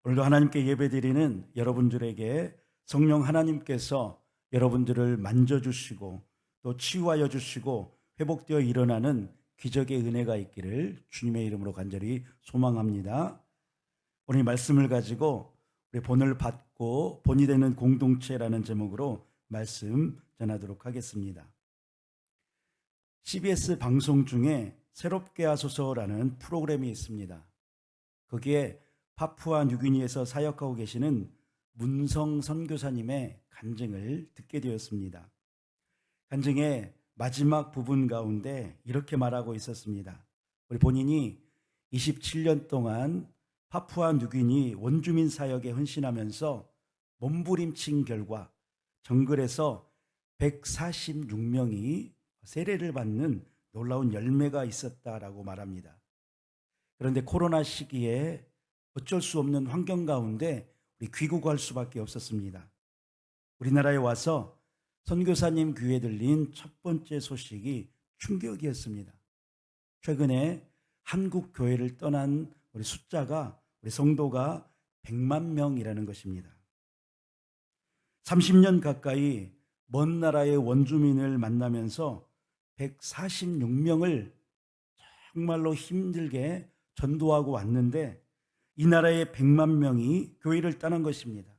오늘도 하나님께 예배드리는 여러분들에게 성령 하나님께서 여러분들을 만져주시고 또 치유하여 주시고 회복되어 일어나는 기적의 은혜가 있기를 주님의 이름으로 간절히 소망합니다. 오늘 이 말씀을 가지고 우리 본을 받고 본이 되는 공동체라는 제목으로 말씀 전하도록 하겠습니다. CBS 방송 중에 새롭게 하소서라는 프로그램이 있습니다. 거기에 파푸아 뉴기니에서 사역하고 계시는 문성 선교사님의 간증을 듣게 되었습니다. 간증의 마지막 부분 가운데 이렇게 말하고 있었습니다. 우리 본인이 27년 동안 파푸아 뉴기니 원주민 사역에 헌신하면서 몸부림친 결과 정글에서 146명이 세례를 받는 놀라운 열매가 있었다라고 말합니다. 그런데 코로나 시기에 어쩔 수 없는 환경 가운데 우리 귀국할 수밖에 없었습니다. 우리나라에 와서 선교사님 귀에 들린 첫 번째 소식이 충격이었습니다. 최근에 한국 교회를 떠난 우리 숫자가 우리 성도가 100만 명이라는 것입니다. 30년 가까이 먼 나라의 원주민을 만나면서 146명을 정말로 힘들게 전도하고 왔는데 이 나라의 100만 명이 교회를 떠난 것입니다.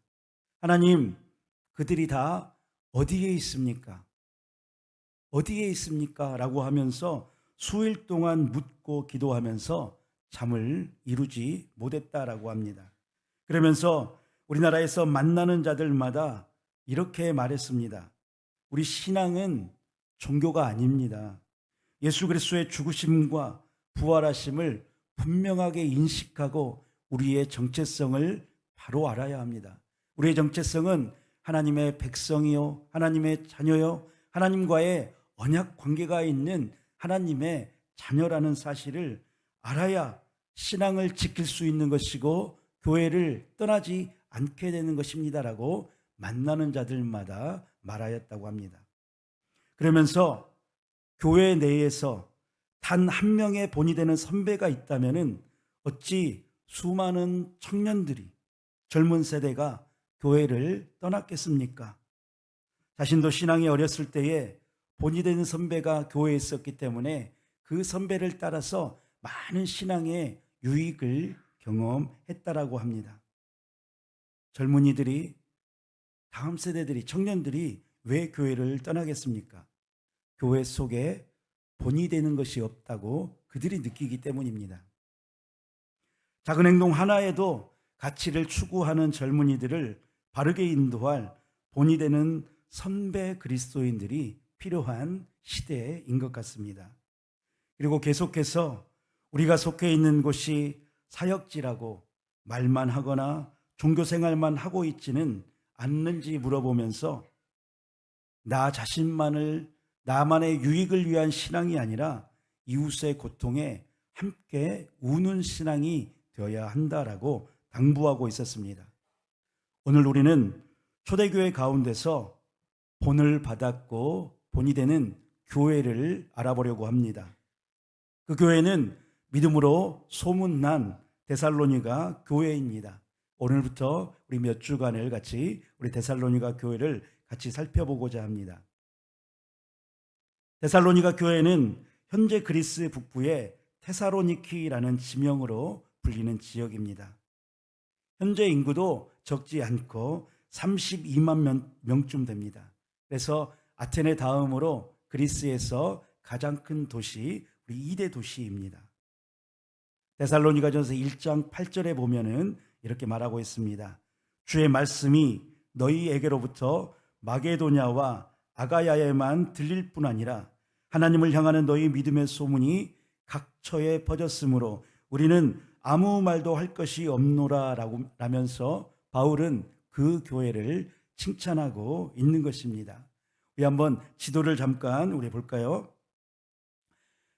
하나님, 그들이 다 어디에 있습니까? 어디에 있습니까? 라고 하면서 수일 동안 묻고 기도하면서 잠을 이루지 못했다라고 합니다. 그러면서 우리나라에서 만나는 자들마다 이렇게 말했습니다. 우리 신앙은 종교가 아닙니다. 예수 그리스도의 죽으심과 부활하심을 분명하게 인식하고 우리의 정체성을 바로 알아야 합니다. 우리의 정체성은 하나님의 백성이요, 하나님의 자녀요, 하나님과의 언약 관계가 있는 하나님의 자녀라는 사실을 알아야 신앙을 지킬 수 있는 것이고 교회를 떠나지 않게 되는 것입니다라고 만나는 자들마다 말하였다고 합니다. 그러면서 교회 내에서 단 한 명의 본이 되는 선배가 있다면 어찌 수많은 청년들이, 젊은 세대가 교회를 떠났겠습니까? 자신도 신앙이 어렸을 때에 본이 되는 선배가 교회에 있었기 때문에 그 선배를 따라서 많은 신앙의 유익을 경험했다라고 합니다. 젊은이들이, 다음 세대들이, 청년들이 왜 교회를 떠나겠습니까? 교회 속에 본이 되는 것이 없다고 그들이 느끼기 때문입니다. 작은 행동 하나에도 가치를 추구하는 젊은이들을 바르게 인도할 본이 되는 선배 그리스도인들이 필요한 시대인 것 같습니다. 그리고 계속해서 우리가 속해 있는 곳이 사역지라고 말만 하거나 종교생활만 하고 있지는 않는지 물어보면서 나 자신만을, 나만의 유익을 위한 신앙이 아니라 이웃의 고통에 함께 우는 신앙이 되어야 한다라고 당부하고 있었습니다. 오늘 우리는 초대교회 가운데서 본을 받았고 본이 되는 교회를 알아보려고 합니다. 그 교회는 믿음으로 소문난 데살로니가 교회입니다. 오늘부터 우리 몇 주간을 같이 우리 데살로니가 교회를 같이 살펴보고자 합니다. 데살로니가 교회는 현재 그리스 북부의 테사로니키라는 지명으로 불리는 지역입니다. 현재 인구도 적지 않고 32만 명쯤 됩니다. 그래서 아테네 다음으로 그리스에서 가장 큰 도시, 우리 2대 도시입니다. 데살로니가전서 1장 8절에 보면은 이렇게 말하고 있습니다. 주의 말씀이 너희에게로부터 마게도냐와 아가야에만 들릴 뿐 아니라 하나님을 향하는 너희 믿음의 소문이 각처에 퍼졌으므로 우리는 아무 말도 할 것이 없노라 라면서 바울은 그 교회를 칭찬하고 있는 것입니다. 우리 한번 지도를 잠깐 우리 볼까요?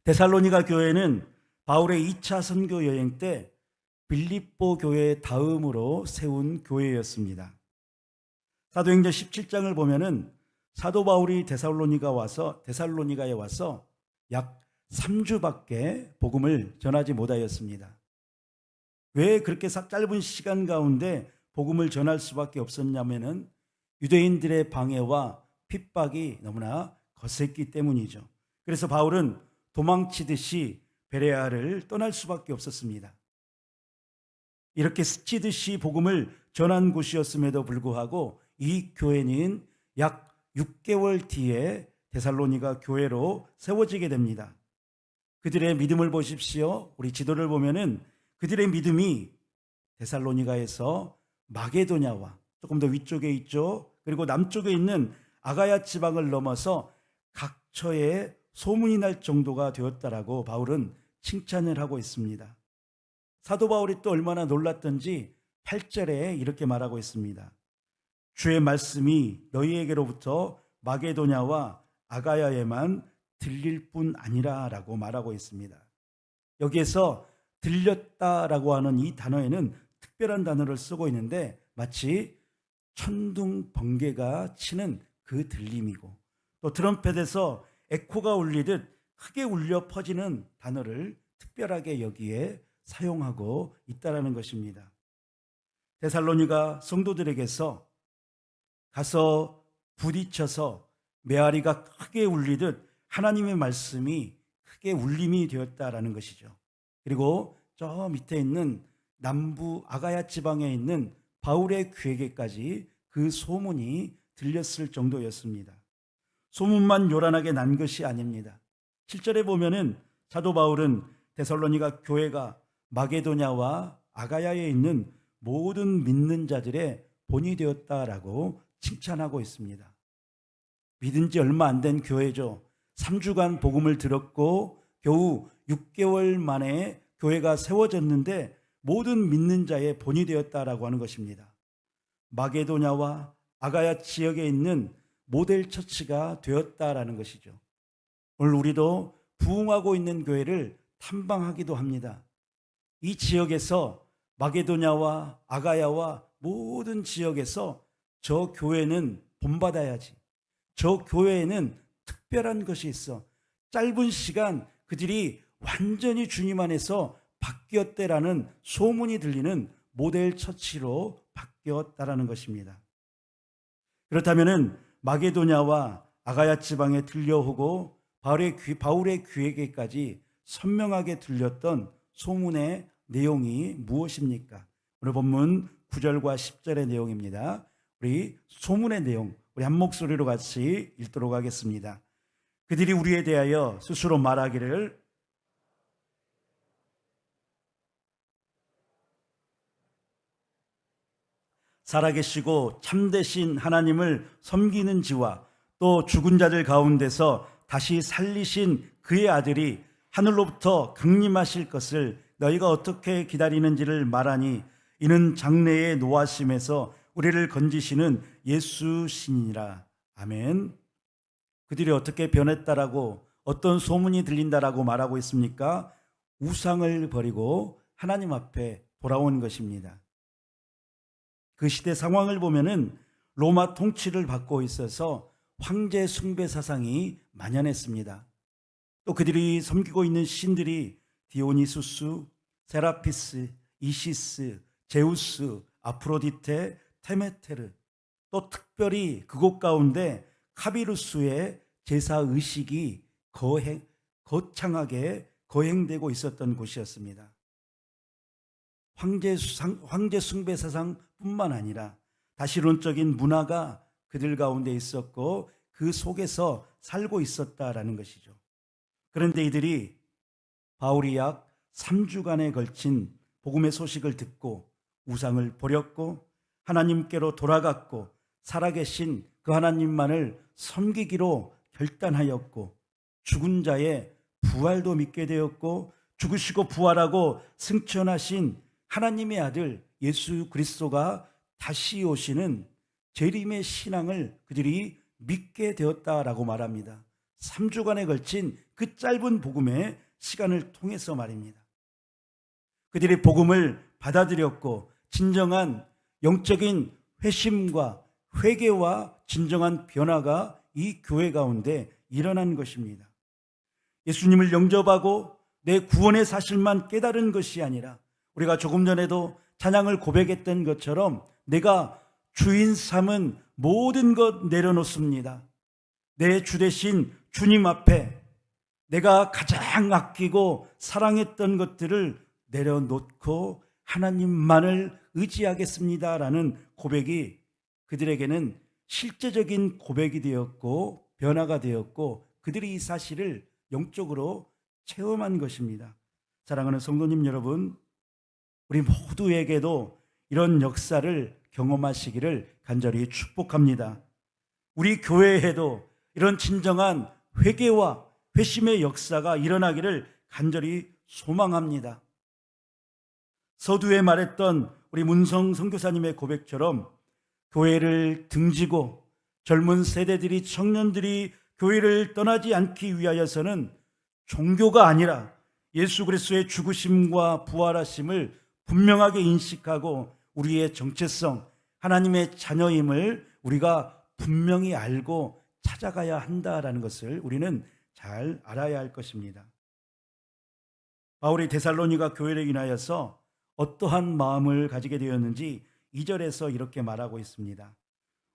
데살로니가 교회는 바울의 2차 선교 여행 때 빌립보 교회 다음으로 세운 교회였습니다. 사도행전 17장을 보면은 사도 바울이 데살로니가에 와서 약 3주밖에 복음을 전하지 못하였습니다. 왜 그렇게 짧은 시간 가운데 복음을 전할 수밖에 없었냐면은 유대인들의 방해와 핍박이 너무나 거셌기 때문이죠. 그래서 바울은 도망치듯이 베레아를 떠날 수밖에 없었습니다. 이렇게 스치듯이 복음을 전한 곳이었음에도 불구하고 이 교회는 약 6개월 뒤에 데살로니가 교회로 세워지게 됩니다. 그들의 믿음을 보십시오. 우리 지도를 보면은 그들의 믿음이 데살로니가에서 마게도냐와 조금 더 위쪽에 있죠. 그리고 남쪽에 있는 아가야 지방을 넘어서 각처에 소문이 날 정도가 되었다라고 바울은 칭찬을 하고 있습니다. 사도 바울이 또 얼마나 놀랐던지 8절에 이렇게 말하고 있습니다. 주의 말씀이 너희에게로부터 마게도냐와 아가야에만 들릴 뿐 아니라 라고 말하고 있습니다. 여기에서 들렸다라고 하는 이 단어에는 특별한 단어를 쓰고 있는데 마치 천둥 번개가 치는 그 들림이고 또 트럼펫에서 에코가 울리듯 크게 울려 퍼지는 단어를 특별하게 여기에 사용하고 있다라는 것입니다. 데살로니가 성도들에게서 가서 부딪혀서 메아리가 크게 울리듯 하나님의 말씀이 크게 울림이 되었다라는 것이죠. 그리고 저 밑에 있는 남부 아가야 지방에 있는 바울의 귀에게까지 그 소문이 들렸을 정도였습니다. 소문만 요란하게 난 것이 아닙니다. 7절에 보면은 사도 바울은 데살로니가 교회가 마게도냐와 아가야에 있는 모든 믿는 자들의 본이 되었다라고 칭찬하고 있습니다. 믿은 지 얼마 안 된 교회죠. 3주간 복음을 들었고 겨우 6개월 만에 교회가 세워졌는데 모든 믿는 자의 본이 되었다라고 하는 것입니다. 마게도냐와 아가야 지역에 있는 모델 처치가 되었다라는 것이죠. 오늘 우리도 부흥하고 있는 교회를 탐방하기도 합니다. 이 지역에서 마게도냐와 아가야와 모든 지역에서 저 교회는 본받아야지. 저 교회에는 특별한 것이 있어. 짧은 시간 그들이 완전히 주님 안에서 바뀌었대라는 소문이 들리는 모델 처치로 바뀌었다라는 것입니다. 그렇다면은 마게도냐와 아가야 지방에 들려오고 바울의 귀에게까지 선명하게 들렸던 소문의 내용이 무엇입니까? 오늘 본문 9절과 10절의 내용입니다. 우리 소문의 내용 우리 한 목소리로 같이 읽도록 하겠습니다. 그들이 우리에 대하여 스스로 말하기를 살아계시고 참되신 하나님을 섬기는지와 또 죽은 자들 가운데서 다시 살리신 그의 아들이 하늘로부터 강림하실 것을 너희가 어떻게 기다리는지를 말하니 이는 장래의 노하심에서 우리를 건지시는 예수시니라. 아멘. 그들이 어떻게 변했다라고 어떤 소문이 들린다라고 말하고 있습니까? 우상을 버리고 하나님 앞에 돌아온 것입니다. 그 시대 상황을 보면은 로마 통치를 받고 있어서 황제 숭배 사상이 만연했습니다. 또 그들이 섬기고 있는 신들이 디오니수스, 세라피스, 이시스, 제우스, 아프로디테, 테메테르, 또 특별히 그곳 가운데 카비루스의 제사 의식이 거창하게 거행되고 있었던 곳이었습니다. 황제 숭배 사상뿐만 아니라 다시론적인 문화가 그들 가운데 있었고 그 속에서 살고 있었다라는 것이죠. 그런데 이들이 바울이 약 3주간에 걸친 복음의 소식을 듣고 우상을 버렸고 하나님께로 돌아갔고 살아계신 그 하나님만을 섬기기로 결단하였고 죽은 자의 부활도 믿게 되었고 죽으시고 부활하고 승천하신 하나님의 아들 예수 그리스도가 다시 오시는 재림의 신앙을 그들이 믿게 되었다라고 말합니다. 3주간에 걸친 그 짧은 복음의 시간을 통해서 말입니다. 그들이 복음을 받아들였고 진정한 영적인 회심과 회개와 진정한 변화가 이 교회 가운데 일어난 것입니다. 예수님을 영접하고 내 구원의 사실만 깨달은 것이 아니라 우리가 조금 전에도 찬양을 고백했던 것처럼 내가 주인 삼은 모든 것 내려놓습니다. 내 주 대신 주님 앞에 내가 가장 아끼고 사랑했던 것들을 내려놓고 하나님만을 의지하겠습니다라는 고백이 그들에게는 실제적인 고백이 되었고 변화가 되었고 그들이 이 사실을 영적으로 체험한 것입니다. 사랑하는 성도님 여러분, 우리 모두에게도 이런 역사를 경험하시기를 간절히 축복합니다. 우리 교회에도 이런 진정한 회개와 회심의 역사가 일어나기를 간절히 소망합니다. 서두에 말했던 우리 문성 선교사님의 고백처럼 교회를 등지고 젊은 세대들이 청년들이 교회를 떠나지 않기 위하여서는 종교가 아니라 예수 그리스도의 죽으심과 부활하심을 분명하게 인식하고 우리의 정체성, 하나님의 자녀임을 우리가 분명히 알고 찾아가야 한다라는 것을 우리는 잘 알아야 할 것입니다. 바울이 데살로니가 교회를 인하여서 어떠한 마음을 가지게 되었는지 2절에서 이렇게 말하고 있습니다.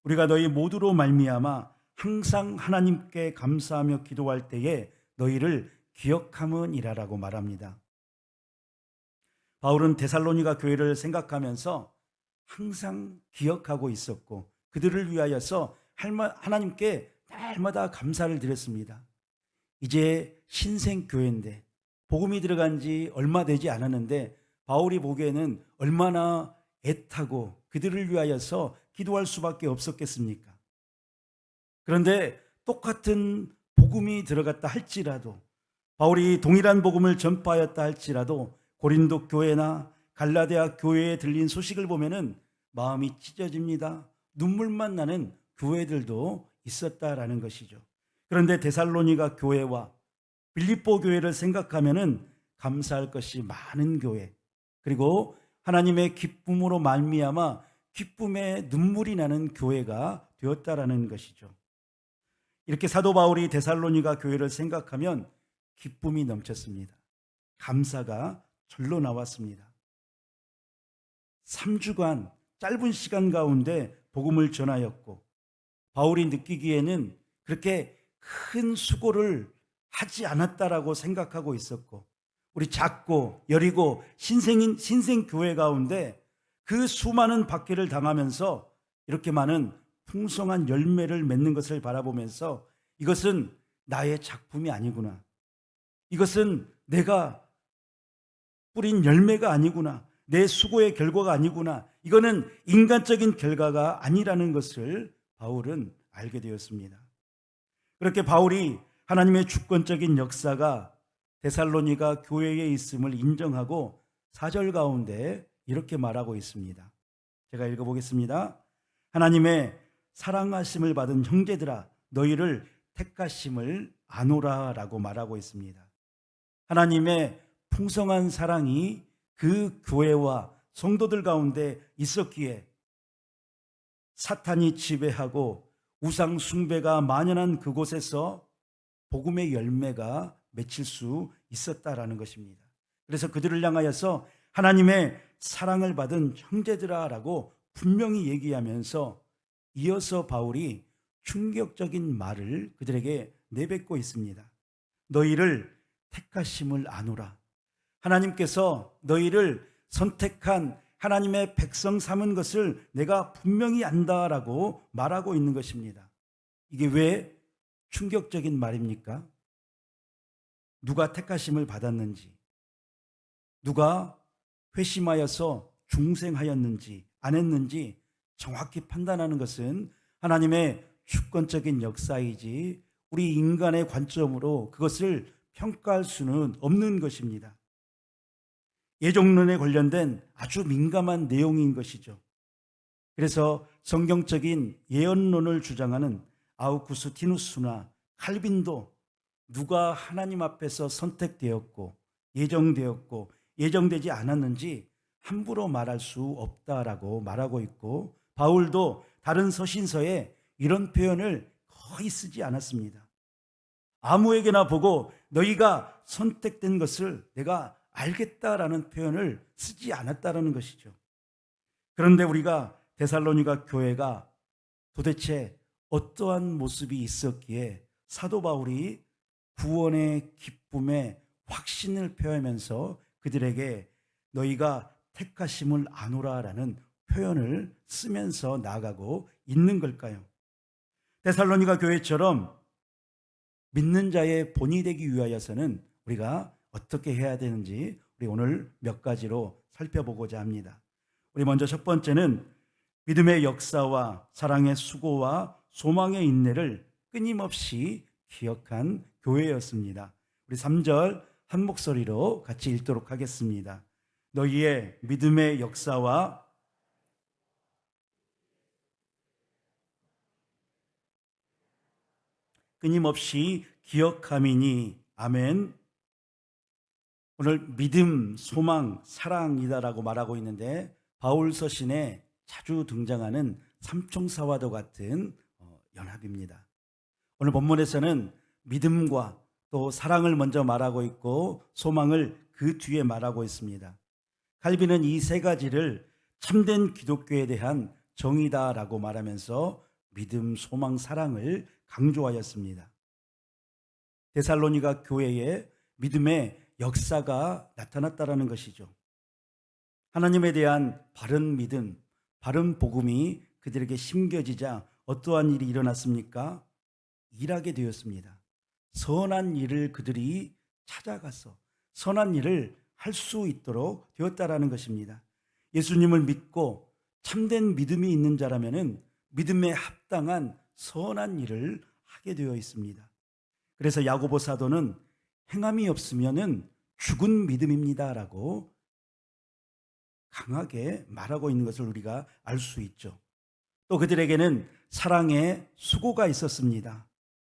우리가 너희 모두로 말미암아 항상 하나님께 감사하며 기도할 때에 너희를 기억함은이라라고 말합니다. 바울은 데살로니가 교회를 생각하면서 항상 기억하고 있었고 그들을 위하여서 하나님께 날마다 감사를 드렸습니다. 이제 신생교회인데 복음이 들어간 지 얼마 되지 않았는데 바울이 보기에는 얼마나 애타고 그들을 위하여서 기도할 수밖에 없었겠습니까? 그런데 똑같은 복음이 들어갔다 할지라도 바울이 동일한 복음을 전파하였다 할지라도 고린도 교회나 갈라디아 교회에 들린 소식을 보면은 마음이 찢어집니다. 눈물만 나는 교회들도 있었다라는 것이죠. 그런데 데살로니가 교회와 빌립보 교회를 생각하면은 감사할 것이 많은 교회, 그리고 하나님의 기쁨으로 말미암아 기쁨의 눈물이 나는 교회가 되었다라는 것이죠. 이렇게 사도 바울이 데살로니가 교회를 생각하면 기쁨이 넘쳤습니다. 감사가 절로 나왔습니다. 3주간 짧은 시간 가운데 복음을 전하였고 바울이 느끼기에는 그렇게 큰 수고를 하지 않았다라고 생각하고 있었고 우리 작고 여리고 신생교회 가운데 그 수많은 박해를 당하면서 이렇게 많은 풍성한 열매를 맺는 것을 바라보면서 이것은 나의 작품이 아니구나. 이것은 내가 뿌린 열매가 아니구나. 내 수고의 결과가 아니구나. 이거는 인간적인 결과가 아니라는 것을 바울은 알게 되었습니다. 그렇게 바울이 하나님의 주권적인 역사가 데살로니가 교회에 있음을 인정하고 4절 가운데 이렇게 말하고 있습니다. 제가 읽어보겠습니다. 하나님의 사랑하심을 받은 형제들아 너희를 택하심을 아노라 라고 말하고 있습니다. 하나님의 풍성한 사랑이 그 교회와 성도들 가운데 있었기에 사탄이 지배하고 우상 숭배가 만연한 그곳에서 복음의 열매가 맺힐 수 있었다라는 것입니다. 그래서 그들을 향하여서 하나님의 사랑을 받은 형제들아라고 분명히 얘기하면서 이어서 바울이 충격적인 말을 그들에게 내뱉고 있습니다. 너희를 택하심을 아노라. 하나님께서 너희를 선택한 하나님의 백성 삼은 것을 내가 분명히 안다라고 말하고 있는 것입니다. 이게 왜 충격적인 말입니까? 누가 택하심을 받았는지, 누가 회심하여서 중생하였는지 안 했는지 정확히 판단하는 것은 하나님의 주권적인 역사이지 우리 인간의 관점으로 그것을 평가할 수는 없는 것입니다. 예정론에 관련된 아주 민감한 내용인 것이죠. 그래서 성경적인 예언론을 주장하는 아우구스티누스나 칼빈도 누가 하나님 앞에서 선택되었고 예정되었고 예정되지 않았는지 함부로 말할 수 없다라고 말하고 있고 바울도 다른 서신서에 이런 표현을 거의 쓰지 않았습니다. 아무에게나 보고 너희가 선택된 것을 내가 알겠다라는 표현을 쓰지 않았다라는 것이죠. 그런데 우리가 데살로니가 교회가 도대체 어떠한 모습이 있었기에 사도 바울이 구원의 기쁨에 확신을 표하면서 그들에게 너희가 택하심을 아노라라는 표현을 쓰면서 나아가고 있는 걸까요? 데살로니가 교회처럼 믿는 자의 본이 되기 위하여서는 우리가 어떻게 해야 되는지 우리 오늘 몇 가지로 살펴보고자 합니다. 우리 먼저 첫 번째는 믿음의 역사와 사랑의 수고와 소망의 인내를 끊임없이 기억한 교회였습니다. 우리 3절 한 목소리로 같이 읽도록 하겠습니다. 너희의 믿음의 역사와 끊임없이 기억함이니 아멘. 오늘 믿음, 소망, 사랑이다라고 말하고 있는데 바울 서신에 자주 등장하는 삼총사와도 같은 연합입니다. 오늘 본문에서는 믿음과 또 사랑을 먼저 말하고 있고 소망을 그 뒤에 말하고 있습니다. 칼빈은 이 세 가지를 참된 기독교에 대한 정의다라고 말하면서 믿음, 소망, 사랑을 강조하였습니다. 데살로니가 교회에 믿음의 역사가 나타났다라는 것이죠. 하나님에 대한 바른 믿음, 바른 복음이 그들에게 심겨지자 어떠한 일이 일어났습니까? 일하게 되었습니다. 선한 일을 그들이 찾아가서 선한 일을 할 수 있도록 되었다라는 것입니다. 예수님을 믿고 참된 믿음이 있는 자라면은 믿음에 합당한 선한 일을 하게 되어 있습니다. 그래서 야고보 사도는 행함이 없으면은 죽은 믿음입니다라고 강하게 말하고 있는 것을 우리가 알 수 있죠. 또 그들에게는 사랑의 수고가 있었습니다.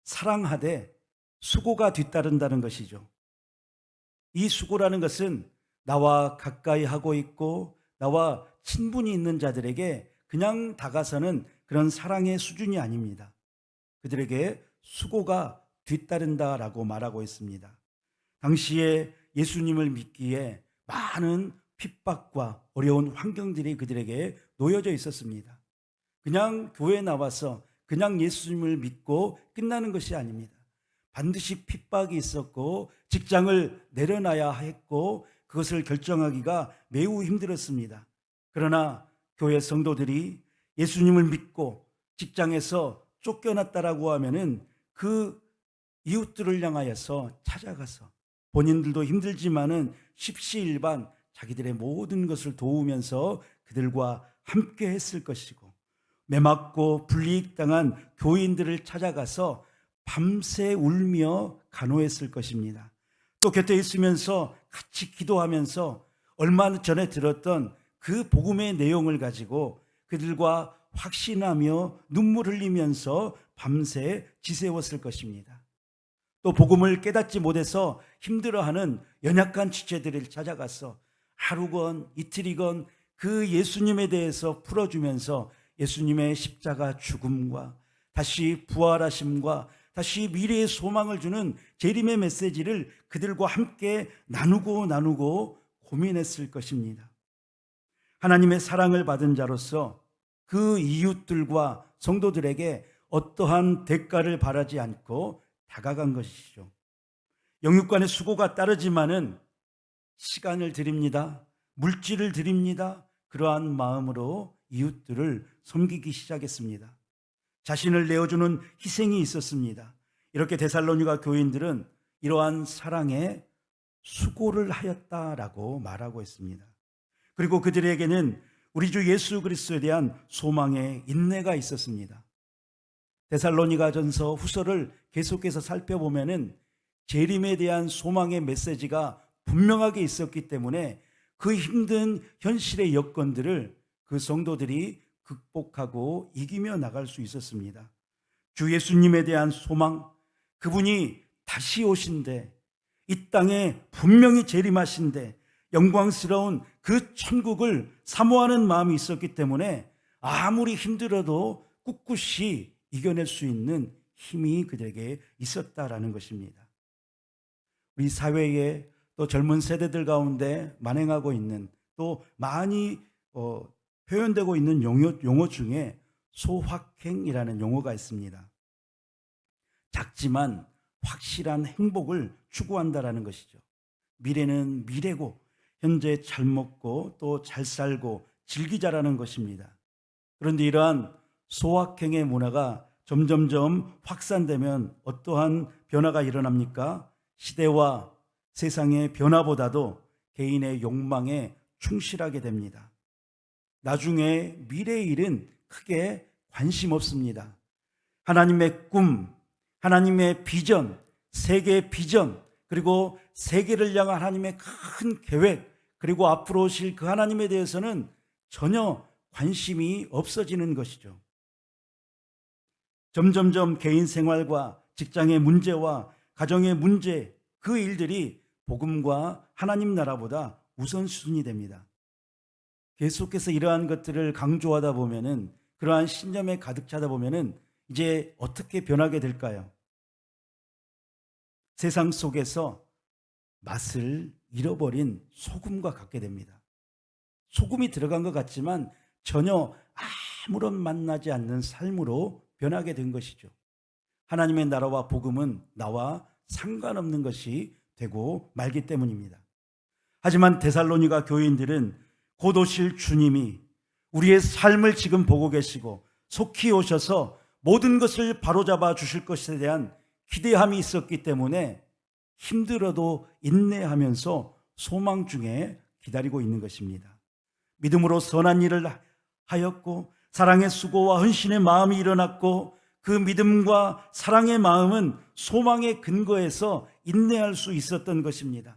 사랑하되 수고가 뒤따른다는 것이죠. 이 수고라는 것은 나와 가까이 하고 있고 나와 친분이 있는 자들에게 그냥 다가서는 그런 사랑의 수준이 아닙니다. 그들에게 수고가 뒤따른다라고 말하고 있습니다. 당시에 예수님을 믿기에 많은 핍박과 어려운 환경들이 그들에게 놓여져 있었습니다. 그냥 교회에 나와서 그냥 예수님을 믿고 끝나는 것이 아닙니다. 반드시 핍박이 있었고 직장을 내려놔야 했고 그것을 결정하기가 매우 힘들었습니다. 그러나 교회 성도들이 예수님을 믿고 직장에서 쫓겨났다라고 하면은 그 이웃들을 향하여서 찾아가서 본인들도 힘들지만은 십시일반 자기들의 모든 것을 도우면서 그들과 함께 했을 것이고 매맞고 불이익당한 교인들을 찾아가서 밤새 울며 간호했을 것입니다. 또 곁에 있으면서 같이 기도하면서 얼마 전에 들었던 그 복음의 내용을 가지고 그들과 확신하며 눈물 흘리면서 밤새 지새웠을 것입니다. 또 복음을 깨닫지 못해서 힘들어하는 연약한 지체들을 찾아가서 하루건 이틀이건 그 예수님에 대해서 풀어주면서 예수님의 십자가 죽음과 다시 부활하심과 다시 미래의 소망을 주는 재림의 메시지를 그들과 함께 나누고 고민했을 것입니다. 하나님의 사랑을 받은 자로서 그 이웃들과 성도들에게 어떠한 대가를 바라지 않고 다가간 것이죠. 영육간의 수고가 따르지만은 시간을 드립니다. 물질을 드립니다. 그러한 마음으로 이웃들을 섬기기 시작했습니다. 자신을 내어주는 희생이 있었습니다. 이렇게 데살로니가 교인들은 이러한 사랑에 수고를 하였다라고 말하고 있습니다. 그리고 그들에게는 우리 주 예수 그리스도에 대한 소망의 인내가 있었습니다. 데살로니가전서 후서를 계속해서 살펴보면은 재림에 대한 소망의 메시지가 분명하게 있었기 때문에 그 힘든 현실의 여건들을 그 성도들이 극복하고 이기며 나갈 수 있었습니다. 주 예수님에 대한 소망, 그분이 다시 오신데 이 땅에 분명히 재림하신데 영광스러운 그 천국을 사모하는 마음이 있었기 때문에 아무리 힘들어도 꿋꿋이 이겨낼 수 있는 힘이 그들에게 있었다라는 것입니다. 우리 사회에 또 젊은 세대들 가운데 만행하고 있는, 또 많이 표현되고 있는 용어 중에 소확행이라는 용어가 있습니다. 작지만 확실한 행복을 추구한다라는 것이죠. 미래는 미래고 현재 잘 먹고 또 잘 살고 즐기자라는 것입니다. 그런데 이러한 소확행의 문화가 점점점 확산되면 어떠한 변화가 일어납니까? 시대와 세상의 변화보다도 개인의 욕망에 충실하게 됩니다. 나중에 미래의 일은 크게 관심 없습니다. 하나님의 꿈, 하나님의 비전, 세계의 비전, 그리고 세계를 향한 하나님의 큰 계획, 그리고 앞으로 오실 그 하나님에 대해서는 전혀 관심이 없어지는 것이죠. 점점점 개인 생활과 직장의 문제와 가정의 문제, 그 일들이 복음과 하나님 나라보다 우선순위 됩니다. 계속해서 이러한 것들을 강조하다 보면은, 그러한 신념에 가득 차다 보면은 이제 어떻게 변하게 될까요? 세상 속에서 맛을 잃어버린 소금과 같게 됩니다. 소금이 들어간 것 같지만 전혀 아무런 맛나지 않는 삶으로 변하게 된 것이죠. 하나님의 나라와 복음은 나와 상관없는 것이 되고 말기 때문입니다. 하지만 데살로니가 교인들은 곧 오실 주님이 우리의 삶을 지금 보고 계시고 속히 오셔서 모든 것을 바로잡아 주실 것에 대한 기대함이 있었기 때문에 힘들어도 인내하면서 소망 중에 기다리고 있는 것입니다. 믿음으로 선한 일을 하였고 사랑의 수고와 헌신의 마음이 일어났고, 그 믿음과 사랑의 마음은 소망의 근거에서 인내할 수 있었던 것입니다.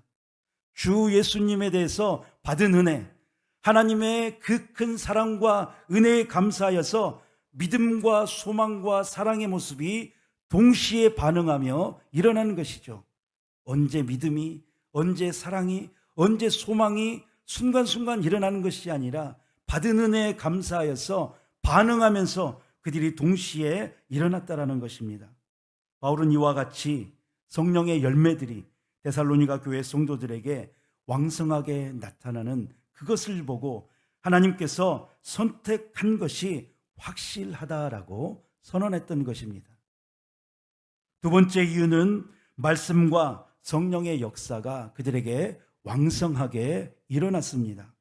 주 예수님에 대해서 받은 은혜, 하나님의 그 큰 사랑과 은혜에 감사하여서 믿음과 소망과 사랑의 모습이 동시에 반응하며 일어나는 것이죠. 언제 믿음이, 언제 사랑이, 언제 소망이 순간순간 일어나는 것이 아니라 받은 은혜에 감사하여서 반응하면서 그들이 동시에 일어났다라는 것입니다. 바울은 이와 같이 성령의 열매들이 데살로니가 교회 성도들에게 왕성하게 나타나는 그것을 보고 하나님께서 선택한 것이 확실하다라고 선언했던 것입니다. 두 번째 이유는 말씀과 성령의 역사가 그들에게 왕성하게 일어났습니다.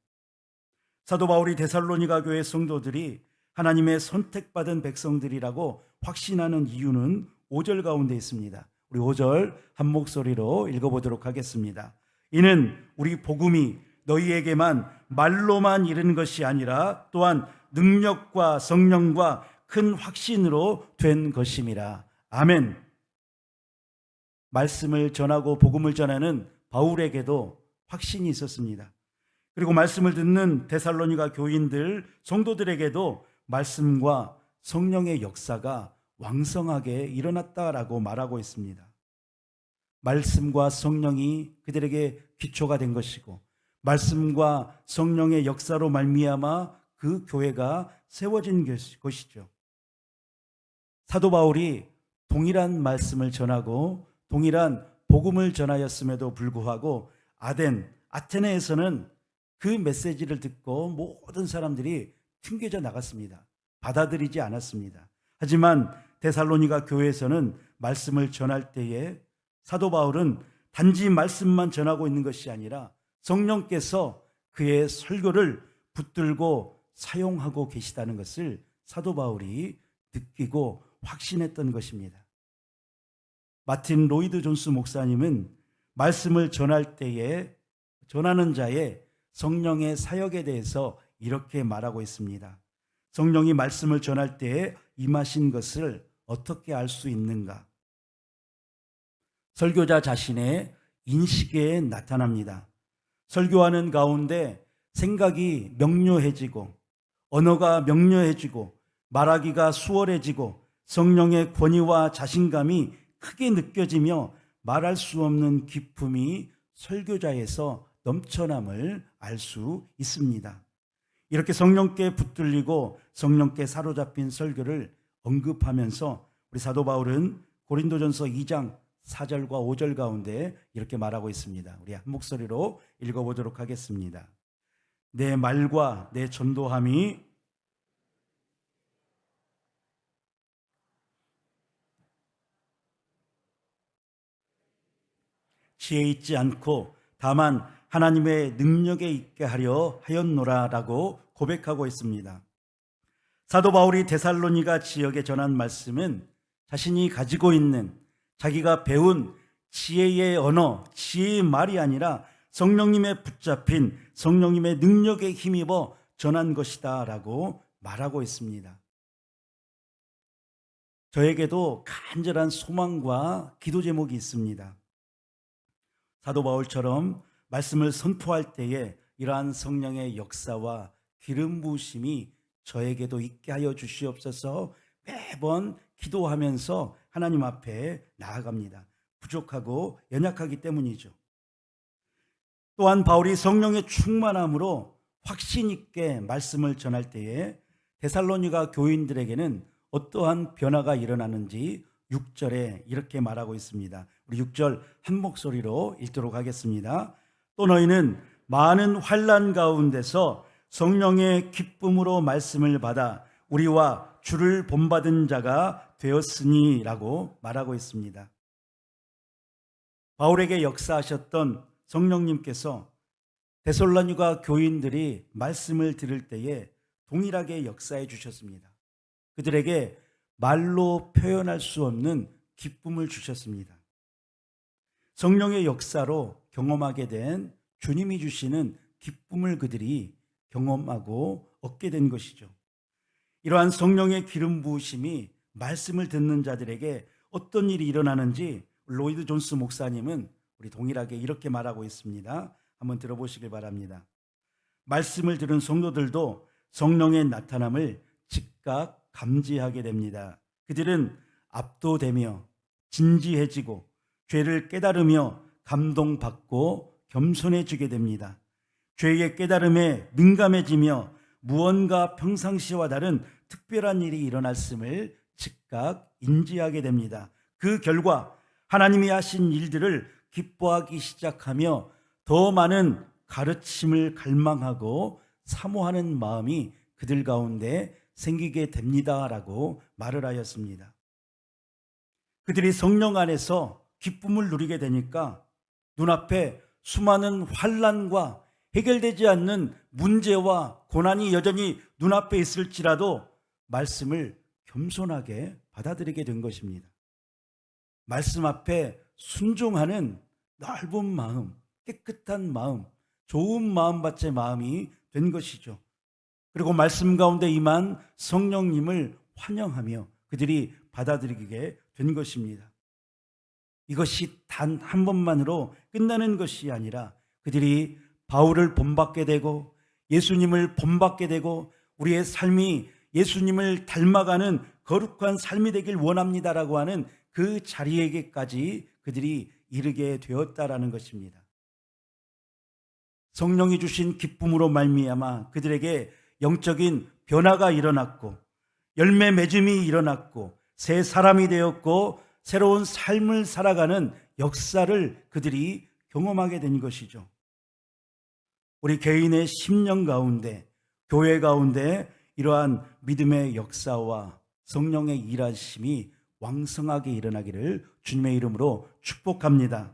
사도 바울이 데살로니가 교회 성도들이 하나님의 선택받은 백성들이라고 확신하는 이유는 5절 가운데 있습니다. 우리 5절 한 목소리로 읽어보도록 하겠습니다. 이는 우리 복음이 너희에게만 말로만 이른 것이 아니라 또한 능력과 성령과 큰 확신으로 된 것임이라. 아멘. 말씀을 전하고 복음을 전하는 바울에게도 확신이 있었습니다. 그리고 말씀을 듣는 데살로니가 교인들, 성도들에게도 말씀과 성령의 역사가 왕성하게 일어났다라고 말하고 있습니다. 말씀과 성령이 그들에게 기초가 된 것이고, 말씀과 성령의 역사로 말미암아 그 교회가 세워진 것이죠. 사도 바울이 동일한 말씀을 전하고 동일한 복음을 전하였음에도 불구하고 아테네에서는 그 메시지를 듣고 모든 사람들이 튕겨져 나갔습니다. 받아들이지 않았습니다. 하지만 데살로니가 교회에서는 말씀을 전할 때에 사도 바울은 단지 말씀만 전하고 있는 것이 아니라 성령께서 그의 설교를 붙들고 사용하고 계시다는 것을 사도 바울이 느끼고 확신했던 것입니다. 마틴 로이드 존스 목사님은 말씀을 전할 때에 전하는 자의 성령의 사역에 대해서 이렇게 말하고 있습니다. 성령이 말씀을 전할 때에 임하신 것을 어떻게 알 수 있는가? 설교자 자신의 인식에 나타납니다. 설교하는 가운데 생각이 명료해지고 언어가 명료해지고 말하기가 수월해지고 성령의 권위와 자신감이 크게 느껴지며 말할 수 없는 기쁨이 설교자에서 넘쳐남을 알 수 있습니다. 이렇게 성령께 붙들리고 성령께 사로잡힌 설교를 언급하면서 우리 사도 바울은 고린도전서 2장 4절과 5절 가운데 이렇게 말하고 있습니다. 우리 한 목소리로 읽어보도록 하겠습니다. 내 말과 내 전도함이 지혜 있지 않고 다만 하나님의 능력에 있게 하려 하였노라라고 고백하고 있습니다. 사도 바울이 데살로니가 지역에 전한 말씀은 자신이 가지고 있는 자기가 배운 지혜의 언어, 지혜의 말이 아니라 성령님의 붙잡힌 성령님의 능력에 힘입어 전한 것이다 라고 말하고 있습니다. 저에게도 간절한 소망과 기도 제목이 있습니다. 사도 바울처럼 말씀을 선포할 때에 이러한 성령의 역사와 기름 부으심이 저에게도 있게 하여 주시옵소서 매번 기도하면서 하나님 앞에 나아갑니다. 부족하고 연약하기 때문이죠. 또한 바울이 성령의 충만함으로 확신 있게 말씀을 전할 때에 데살로니가 교인들에게는 어떠한 변화가 일어나는지 6절에 이렇게 말하고 있습니다. 우리 6절 한 목소리로 읽도록 하겠습니다. 또 너희는 많은 환난 가운데서 성령의 기쁨으로 말씀을 받아 우리와 주를 본받은 자가 되었으니 라고 말하고 있습니다. 바울에게 역사하셨던 성령님께서 데살로니가 교인들이 말씀을 들을 때에 동일하게 역사해 주셨습니다. 그들에게 말로 표현할 수 없는 기쁨을 주셨습니다. 성령의 역사로 경험하게 된 주님이 주시는 기쁨을 그들이 경험하고 얻게 된 것이죠. 이러한 성령의 기름 부으심이 말씀을 듣는 자들에게 어떤 일이 일어나는지 로이드 존스 목사님은 우리 동일하게 이렇게 말하고 있습니다. 한번 들어보시길 바랍니다. 말씀을 들은 성도들도 성령의 나타남을 즉각 감지하게 됩니다. 그들은 압도되며 진지해지고 죄를 깨달으며 감동받고 겸손해지게 됩니다. 죄의 깨달음에 민감해지며 무언가 평상시와 다른 특별한 일이 일어났음을 즉각 인지하게 됩니다. 그 결과 하나님이 하신 일들을 기뻐하기 시작하며 더 많은 가르침을 갈망하고 사모하는 마음이 그들 가운데 생기게 됩니다라고 말을 하였습니다. 그들이 성령 안에서 기쁨을 누리게 되니까 눈앞에 수많은 환난과 해결되지 않는 문제와 고난이 여전히 눈앞에 있을지라도 말씀을 겸손하게 받아들이게 된 것입니다. 말씀 앞에 순종하는 넓은 마음, 깨끗한 마음, 좋은 마음밭의 마음이 된 것이죠. 그리고 말씀 가운데 임한 성령님을 환영하며 그들이 받아들이게 된 것입니다. 이것이 단 한 번만으로 끝나는 것이 아니라 그들이 바울을 본받게 되고 예수님을 본받게 되고 우리의 삶이 예수님을 닮아가는 거룩한 삶이 되길 원합니다라고 하는 그 자리에게까지 그들이 이르게 되었다라는 것입니다. 성령이 주신 기쁨으로 말미암아 그들에게 영적인 변화가 일어났고 열매 맺음이 일어났고 새 사람이 되었고 새로운 삶을 살아가는 역사를 그들이 경험하게 된 것이죠. 우리 개인의 심령 가운데, 교회 가운데 이러한 믿음의 역사와 성령의 일하심이 왕성하게 일어나기를 주님의 이름으로 축복합니다.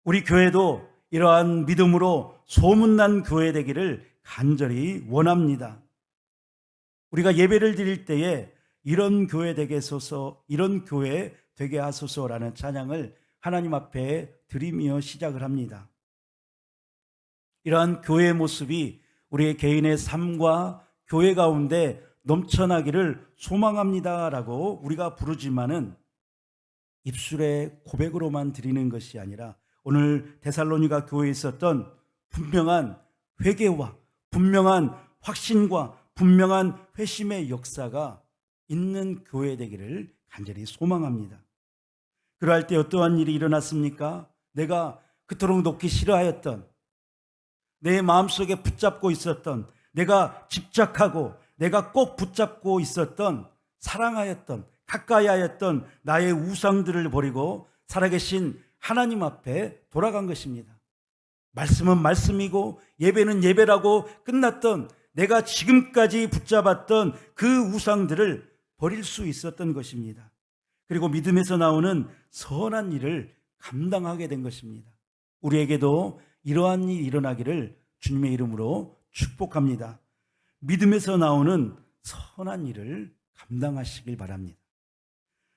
우리 교회도 이러한 믿음으로 소문난 교회 되기를 간절히 원합니다. 우리가 예배를 드릴 때에 이런 교회 되게 하소서, 이런 교회 되게 하소서라는 찬양을 하나님 앞에 드리며 시작을 합니다. 이러한 교회의 모습이 우리의 개인의 삶과 교회 가운데 넘쳐나기를 소망합니다라고 우리가 부르지만은 입술의 고백으로만 드리는 것이 아니라 오늘 데살로니가 교회에 있었던 분명한 회개와 분명한 확신과 분명한 회심의 역사가 있는 교회 되기를 간절히 소망합니다. 그러할 때 어떠한 일이 일어났습니까? 내가 그토록 놓기 싫어하였던, 내 마음속에 붙잡고 있었던, 내가 집착하고 내가 꼭 붙잡고 있었던, 사랑하였던, 가까이 하였던 나의 우상들을 버리고 살아계신 하나님 앞에 돌아간 것입니다. 말씀은 말씀이고 예배는 예배라고 끝났던, 내가 지금까지 붙잡았던 그 우상들을 버릴 수 있었던 것입니다. 그리고 믿음에서 나오는 선한 일을 감당하게 된 것입니다. 우리에게도 이러한 일이 일어나기를 주님의 이름으로 축복합니다. 믿음에서 나오는 선한 일을 감당하시길 바랍니다.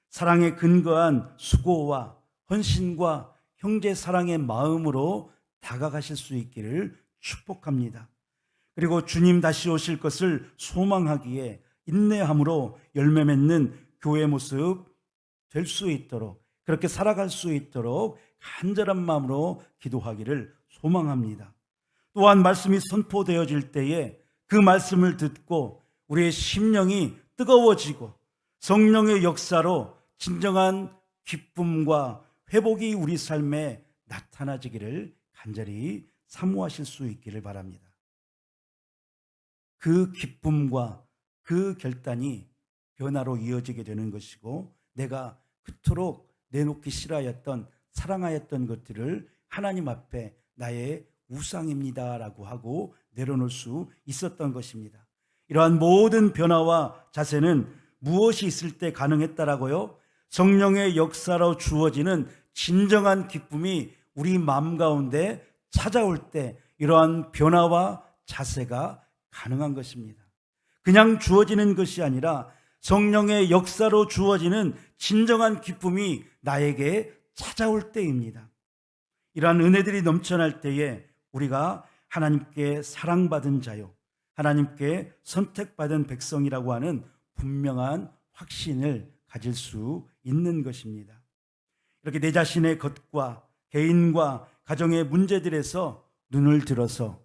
사랑에 근거한 수고와 헌신과 형제 사랑의 마음으로 다가가실 수 있기를 축복합니다. 그리고 주님 다시 오실 것을 소망하기에 인내함으로 열매 맺는 교회 모습 될 수 있도록, 그렇게 살아갈 수 있도록 간절한 마음으로 기도하기를 소망합니다. 또한 말씀이 선포되어질 때에 그 말씀을 듣고 우리의 심령이 뜨거워지고 성령의 역사로 진정한 기쁨과 회복이 우리 삶에 나타나지기를 간절히 사모하실 수 있기를 바랍니다. 그 기쁨과 그 결단이 변화로 이어지게 되는 것이고, 내가 그토록 내놓기 싫어하였던, 사랑하였던 것들을 하나님 앞에 나의 우상입니다라고 하고 내려놓을 수 있었던 것입니다. 이러한 모든 변화와 자세는 무엇이 있을 때 가능했다라고요? 성령의 역사로 주어지는 진정한 기쁨이 우리 마음 가운데 찾아올 때 이러한 변화와 자세가 가능한 것입니다. 그냥 주어지는 것이 아니라 성령의 역사로 주어지는 진정한 기쁨이 나에게 찾아올 때입니다. 이러한 은혜들이 넘쳐날 때에 우리가 하나님께 사랑받은 자요, 하나님께 선택받은 백성이라고 하는 분명한 확신을 가질 수 있는 것입니다. 이렇게 내 자신의 것과 개인과 가정의 문제들에서 눈을 들어서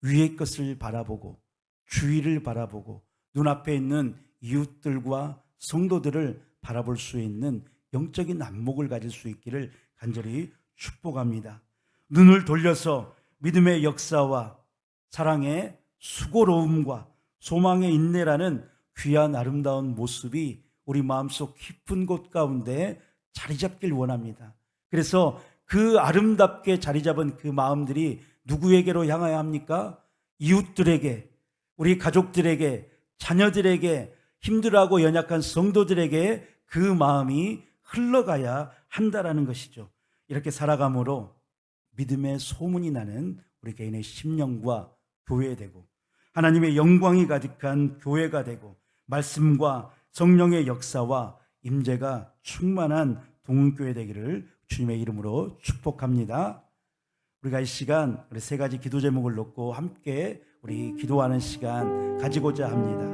위의 것을 바라보고 주위를 바라보고 눈앞에 있는 이웃들과 성도들을 바라볼 수 있는 영적인 안목을 가질 수 있기를 간절히 축복합니다. 눈을 돌려서 믿음의 역사와 사랑의 수고로움과 소망의 인내라는 귀한 아름다운 모습이 우리 마음속 깊은 곳 가운데 자리 잡길 원합니다. 그래서 그 아름답게 자리 잡은 그 마음들이 누구에게로 향해야 합니까? 이웃들에게, 우리 가족들에게, 자녀들에게, 힘들어하고 연약한 성도들에게 그 마음이 흘러가야 한다라는 것이죠. 이렇게 살아감으로 믿음의 소문이 나는 우리 개인의 심령과 교회되고 하나님의 영광이 가득한 교회가 되고 말씀과 성령의 역사와 임재가 충만한 동은교회 되기를 주님의 이름으로 축복합니다. 우리가 이 시간 우리 세 가지 기도 제목을 놓고 함께 우리 기도하는 시간 가지고자 합니다.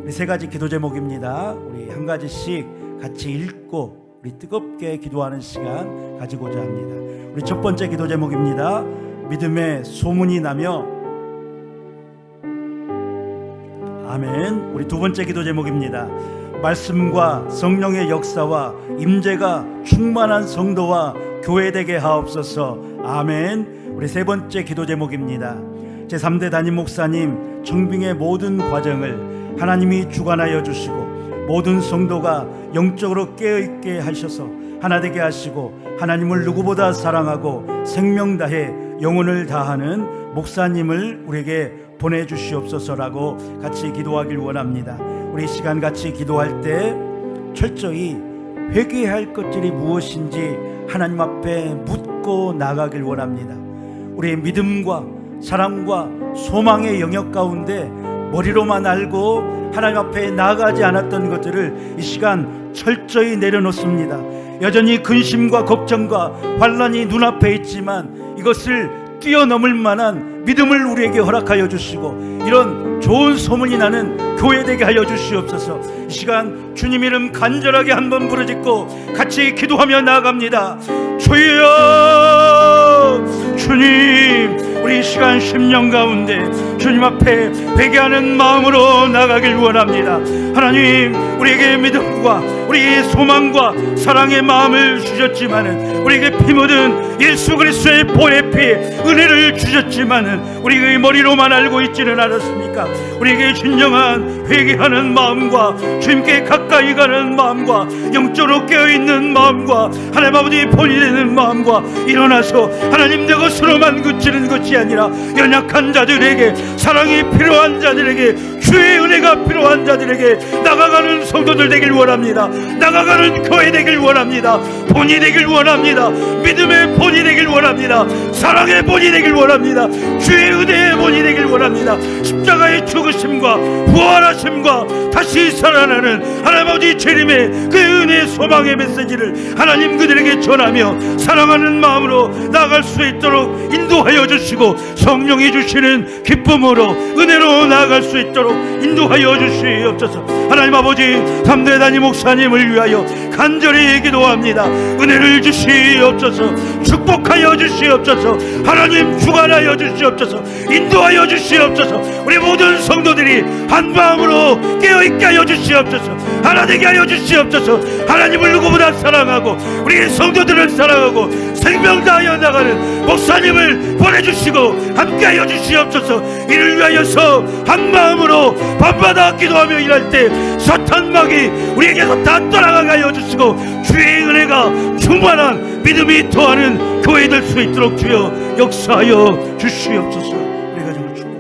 우리 세 가지 기도 제목입니다. 우리 한 가지씩 같이 읽고 우리 뜨겁게 기도하는 시간 가지고자 합니다. 우리 첫 번째 기도 제목입니다. 믿음의 소문이 나며. 아멘. 우리 두 번째 기도 제목입니다. 말씀과 성령의 역사와 임재가 충만한 성도와 교회 되게 하옵소서. 아멘. 우리 세 번째 기도 제목입니다. 제3대 담임 목사님 청빙의 모든 과정을 하나님이 주관하여 주시고 모든 성도가 영적으로 깨어있게 하셔서 하나 되게 하시고 하나님을 누구보다 사랑하고 생명 다해 영혼을 다하는 목사님을 우리에게 보내주시옵소서라고 같이 기도하길 원합니다. 우리 시간 같이 기도할 때 철저히 회개해야 할 것들이 무엇인지 하나님 앞에 묻고 나가길 원합니다. 우리의 믿음과 사랑과 소망의 영역 가운데 머리로만 알고 하나님 앞에 나아가지 않았던 것들을 이 시간 철저히 내려놓습니다. 여전히 근심과 걱정과 환난이 눈앞에 있지만 이것을 뛰어넘을 만한 믿음을 우리에게 허락하여 주시고 이런 좋은 소문이 나는 교회 되게 하여 주시옵소서. 이 시간 주님 이름 간절하게 한번 부르짖고 같이 기도하며 나아갑니다. 주여, 주님, 우리 이 시간 심령 가운데 주님 앞에 회개하는 마음으로 나가길 원합니다. 하나님, 우리에게 믿음과 우리의 소망과 사랑의 마음을 주셨지만은, 우리에게 피 묻은 예수 그리스도의 보혈의 피에 은혜를 주셨지만은 우리의 머리로만 알고 있지는 않았습니까? 우리에게 진정한 회개하는 마음과 주님께 가까이 가는 마음과 영적으로 깨어있는 마음과 하나님 아버지 본이 되는 마음과 일어나서 하나님 내 것으로만 그치는 것이 아니라 연약한 자들에게, 사랑이 필요한 자들에게, 주의 은혜가 필요한 자들에게 나가가는 성도들 되길 원합니다. 나가가는 교회 되길 원합니다. 본이 되길 원합니다. 믿음의 본이 되길 원합니다. 사랑의 본이 되길 원합니다. 주의 은혜의 본이 되길 원합니다. 십자가의 죽으심과 부활하심과 다시 살아나는 하나님 아버지 재림의 그 은혜의 소망의 메시지를 하나님 그들에게 전하며 사랑하는 마음으로 나아갈 수 있도록 인도하여 주시고, 성령이 주시는 기쁨으로 은혜로 나아갈 수 있도록 인도하여 주시옵소서. 하나님 아버지, 담대 단임 목사님을 위하여 간절히 기도합니다. 은혜를 주시옵소서. 축복하여 주시옵소서. 하나님 주관하여 주시옵소서. 인도하여 주시옵소서. 우리 모든 성도들이 한 마음으로 깨어있게 하여 주시옵소서. 하나 되게 하여 주시옵소서. 하나님을 누구보다 사랑하고 우리 성도들을 사랑하고 생명 다하여 나가는 목사님을 보내주시고 함께하여 주시옵소서. 이를 위하여서 한 마음으로 밤마다 기도하며 일할 때 사탄막이 우리에게서 다 떠나가게 하여 주시고, 주의 은혜가 충만한 믿음이 더하는 교회 될 수 있도록 주여 역사하여 주시옵소서. 우리 가정을 축복합니다.